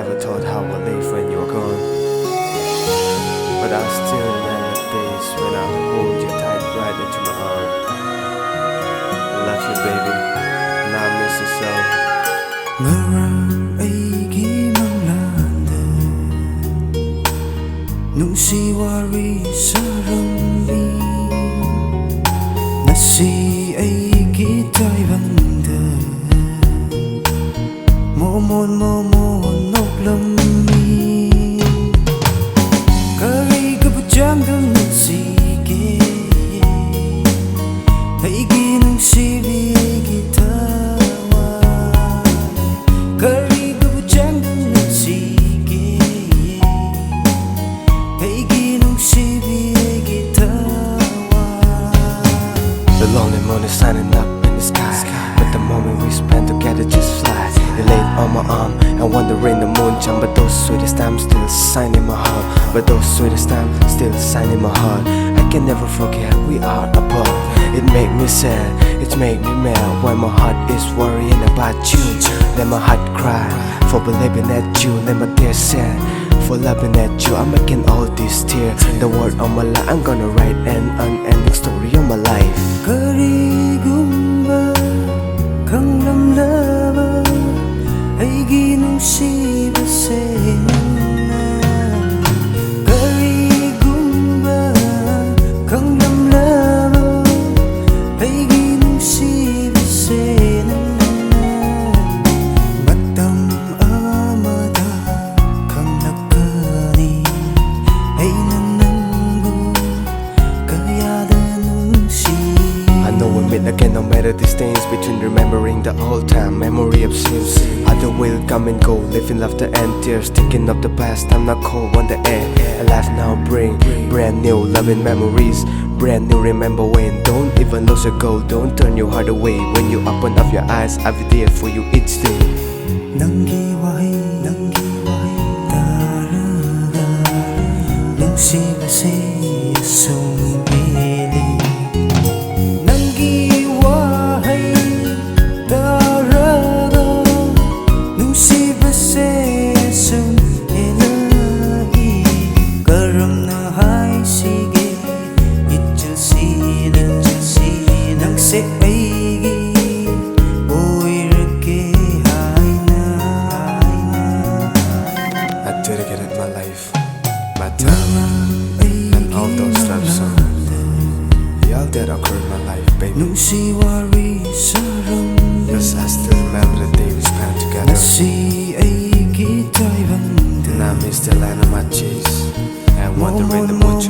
ever thought how I'd live when you're gone. But I still remember days when I hold you tight right into my arm. I love you, baby, and I miss you so. Ngarang aigi manglanda Nungsi wari sarambi Nasi aigi taibanda Momon noklammi Kari kapujang dun nagsige Aigi nungsi aigi tawa Kari kapujang dun nagsige Aigi nungsi aigi tawa The lonely moon is standing up in the sky, but the moment we spend together just flies. You laid on my arm and wandering the moon jump, but those sweetest times still shine in my heart. But those sweetest times still shine in my heart. I can never forget we are apart. It make me sad, it make me mad when my heart is worrying about you. Let my heart cry for believing at you. Let my tears sad for loving at you. I'm making all these tears the word on my life. I'm gonna write an unending story of my life. Karigumba kanglamlaba aigi nungsiba sena Karigumba kanglamlaba aigi nungsiba sena Matam amada kanglakani ay nananggo kayada nungsi I know we'll meet again no matter distance between remembering the old time, memory of sins. Other will come and go, living laughter and tears, thinking of the past. I'm not cold on the air. Alive now bring brand new loving memories, brand new remember when. Don't even lose your goal, don't turn your heart away. When you open up your eyes, I'll be there for you each day. Nanggi wahi taraga nungsiba se sumbili Nanggi wahi taraga nungsiba se sumbili Karam na hai sige itchasi nang se aigi oirake I dedicated my life, my time, and all those love songs. Y'all that occurred in my life, baby. Nungsi wari sarambi Yes, I still remember the day we spent together, Nasi aigi taibanda and I miss the land of my cheese and wandering the moon